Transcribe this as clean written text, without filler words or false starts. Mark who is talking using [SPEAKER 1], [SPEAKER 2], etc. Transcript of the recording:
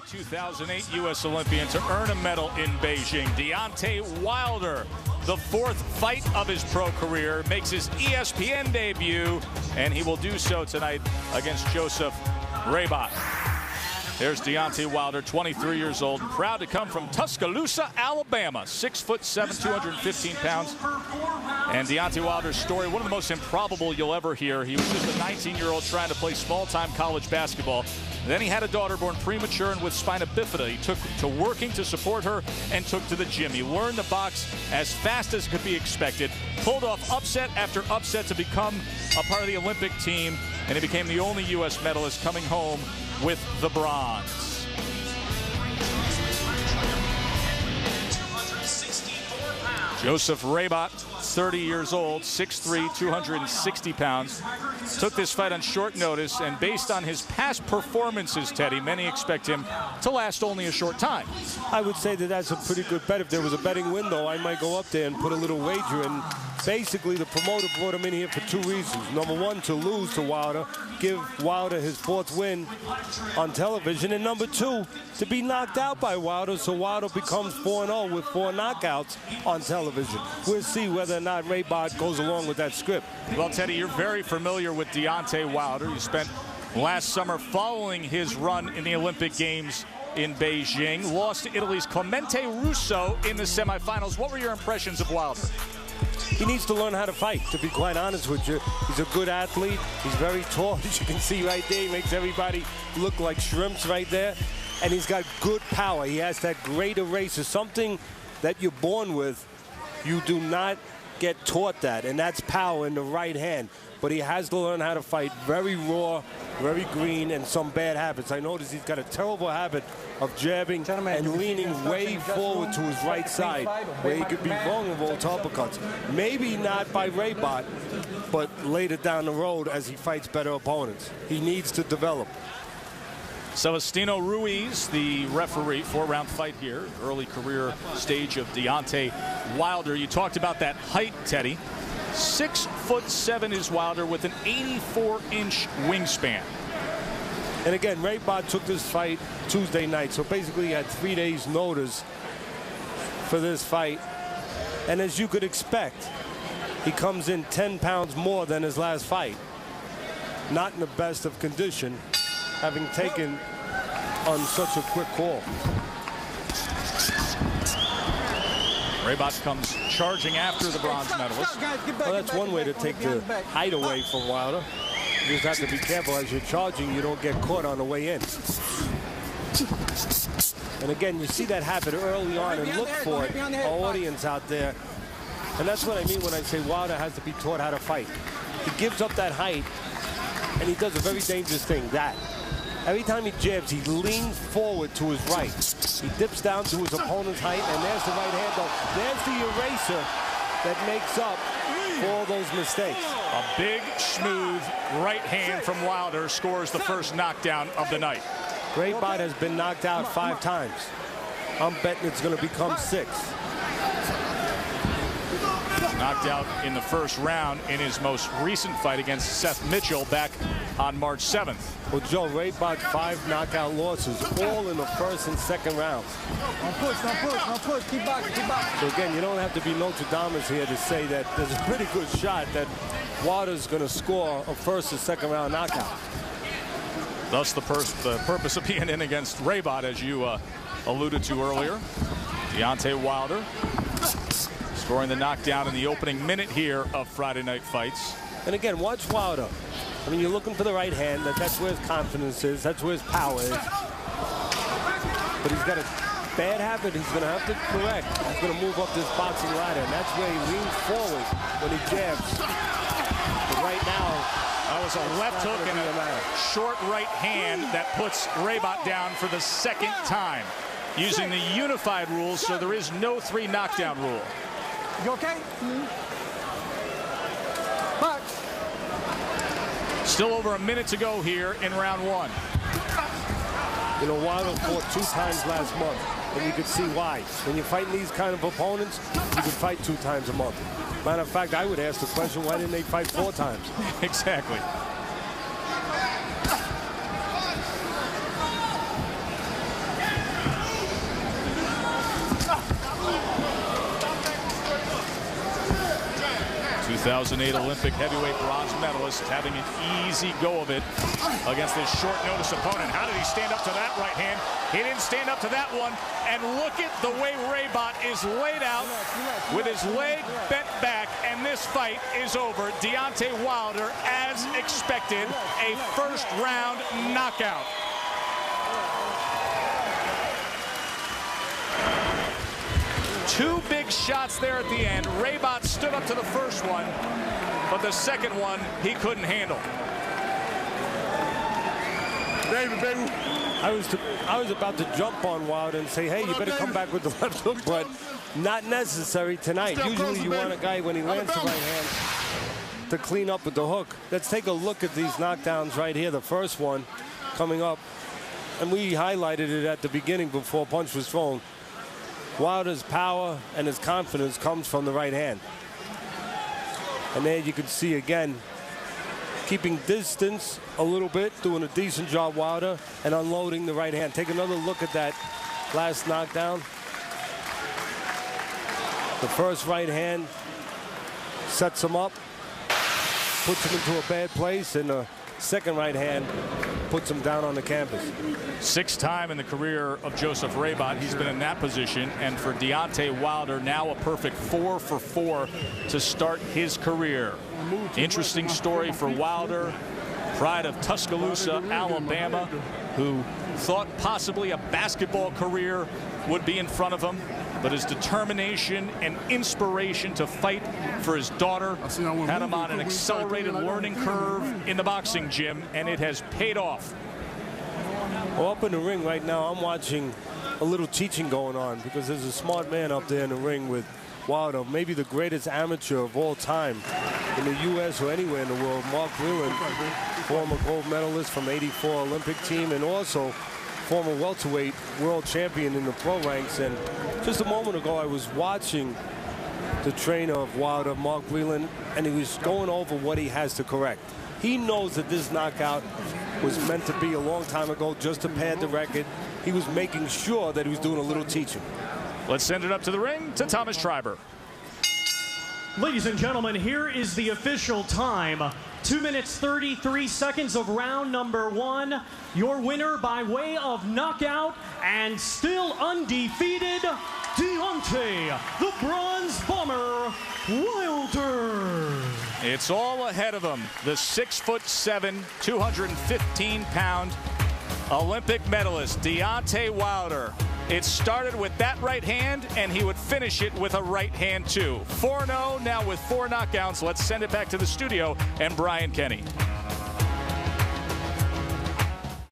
[SPEAKER 1] the 2008 U.S. Olympian to earn a medal in Beijing. Deontay Wilder, the fourth fight of his pro career, makes his ESPN debut, and he will do so tonight against Joseph Rabotte. There's Deontay Wilder, 23 years old, and proud to come from Tuscaloosa, Alabama. 6'7", 215 pounds. And Deontay Wilder's story, one of the most improbable you'll ever hear. He was just a 19-year-old trying to play small-time college basketball. Then he had a daughter born premature and with spina bifida. He took to working to support her and took to the gym. He learned to box as fast as could be expected, pulled off upset after upset to become a part of the Olympic team, and he became the only U.S. medalist coming home with the bronze. Joseph Rabotte, 30 years old, 6'3", 260 pounds. Took this fight on short notice, and based on his past performances, Teddy, many expect him to last only a short time.
[SPEAKER 2] I would say that that's a pretty good bet. If there was a betting window, I might go up there and put a little wager in. Basically, the promoter brought him in here for two reasons. Number one, to lose to Wilder, give Wilder his fourth win on television. And number two, to be knocked out by Wilder, so Wilder becomes 4-0 with 4 knockouts on television. We'll see whether or not Rabotte goes along with that script.
[SPEAKER 1] Well, Teddy, you're very familiar with Deontay Wilder. You spent last summer following his run in the Olympic Games in Beijing. Lost to Italy's Clemente Russo in the semifinals. What were your impressions of Wilder?
[SPEAKER 2] He needs to learn how to fight, to be quite honest with you. He's a good athlete. He's very tall, as you can see right there. He makes everybody look like shrimps right there. And he's got good power. He has that great eraser, something that you're born with. You do not get taught that, and that's power in the right hand. But he has to learn how to fight. Very raw, very green, and some bad habits. I noticed he's got a terrible habit of jabbing and leaning way forward to his right side, where he could be vulnerable to uppercuts. Maybe not by Rabotte, but later down the road as he fights better opponents. He needs to develop.
[SPEAKER 1] Celestino Ruiz, the referee, 4-round fight here, early career stage of Deontay Wilder. You talked about that height, Teddy. 6'7" is Wilder with an 84-inch wingspan.
[SPEAKER 2] And again, Rabotte took this fight Tuesday night, so basically he had 3 days notice for this fight. And as you could expect, he comes in 10 pounds more than his last fight. Not in the best of condition, having taken on such a quick call.
[SPEAKER 1] Rabotte comes charging after the bronze medalist.
[SPEAKER 2] Well, that's one way to take the height away from Wilder. You just have to be careful as you're charging, you don't get caught on the way in. And again, you see that happen early on, and look for it, our audience out there. And that's what I mean when I say Wilder has to be taught how to fight. He gives up that height, and he does a very dangerous thing, that. Every time he jabs, he leans forward to his right. He dips down to his opponent's height, and there's the right hand, though. There's the eraser that makes up for all those mistakes.
[SPEAKER 1] A big, smooth right hand from Wilder scores the first knockdown of the night.
[SPEAKER 2] Rabotte has been knocked out 5 times. I'm betting it's going to become 6.
[SPEAKER 1] Knocked out in the first round in his most recent fight against Seth Mitchell back on March 7th.
[SPEAKER 2] Well, Joe, Rabotte's 5 knockout losses, all in the first and second rounds.
[SPEAKER 3] Don't push, don't push, don't push. Keep boxing, keep boxing.
[SPEAKER 2] So again, you don't have to be Notre Dame here to say that there's a pretty good shot that Wilder's going to score a first or second round knockout.
[SPEAKER 1] Thus the purpose of being in against Rabotte, as you alluded to earlier. Deontay Wilder scoring the knockdown in the opening minute here of Friday Night Fights.
[SPEAKER 2] And again, watch Wilder. I mean, you're looking for the right hand. That's where his confidence is. That's where his power is. But he's got a bad habit he's going to have to correct. He's going to move up this boxing ladder, and that's where he leans forward when he jabs. But right now,
[SPEAKER 1] that was a left hook and a short right hand that puts Rabotte down for the second time, using the unified rules, so there is no 3 knockdown rule.
[SPEAKER 3] You okay? Box.
[SPEAKER 1] Still over a minute to go here in round 1.
[SPEAKER 2] You know, Wilder fought 2 times last month, and you can see why. When you're fighting these kind of opponents, you can fight 2 times a month. Matter of fact, I would ask the question, why didn't they fight 4 times?
[SPEAKER 1] Exactly. 2008 Olympic heavyweight bronze medalist having an easy go of it against this short notice opponent. How did he stand up to that right hand? He didn't stand up to that one. And look at the way Rabotte is laid out with his leg bent back, and this fight is over. Deontay Wilder, as expected, a first-round knockout. Two big shots there at the end. Rabotte stood up to the first one, but the second one he couldn't handle.
[SPEAKER 4] David, baby.
[SPEAKER 2] I was about to jump on Wilder and say, hey, you better come back with the left hook, but not necessary tonight. Usually you want a guy, when he lands the right hand, to clean up with the hook. Let's take a look at these knockdowns right here. The first one coming up, and we highlighted it at the beginning before a punch was thrown. Wilder's power and his confidence comes from the right hand. And there you can see again, keeping distance a little bit, doing a decent job, Wilder, and unloading the right hand. Take another look at that last knockdown. The first right hand sets him up, puts him into a bad place, and the second right hand puts him down on the canvas.
[SPEAKER 1] Sixth time in the career of Joseph Rabotte he's been in that position, and for Deontay Wilder, now a perfect 4 for 4 to start his career. Interesting story for Wilder, pride of Tuscaloosa, Alabama, who thought possibly a basketball career would be in front of him, but his determination and inspiration to fight for his daughter had him on an accelerated learning curve in the boxing gym, and it has paid off.
[SPEAKER 2] Well, up in the ring right now, I'm watching a little teaching going on, because there's a smart man up there in the ring with Wilder, maybe the greatest amateur of all time in the U.S. or anywhere in the world, Mark Whelan, former gold medalist from '84 Olympic team, and also former welterweight world champion in the pro ranks. And just a moment ago, I was watching the trainer of Wilder, Mark Whelan, and he was going over what he has to correct. He knows that this knockout was meant to be a long time ago, just to pad the record. He was making sure that he was doing a little teaching.
[SPEAKER 1] Let's send it up to the ring to Thomas Schreiber.
[SPEAKER 5] Ladies and gentlemen, here is the official time. 2 minutes 33 seconds of round number 1. Your winner by way of knockout and still undefeated, Deontay, the Bronze Bomber Wilder.
[SPEAKER 1] It's all ahead of him. The 6'7", 215-pound Olympic medalist, Deontay Wilder. It started with that right hand, and he would finish it with a right hand, too. 4-0 now with 4 knockouts. Let's send it back to the studio and Brian Kenny.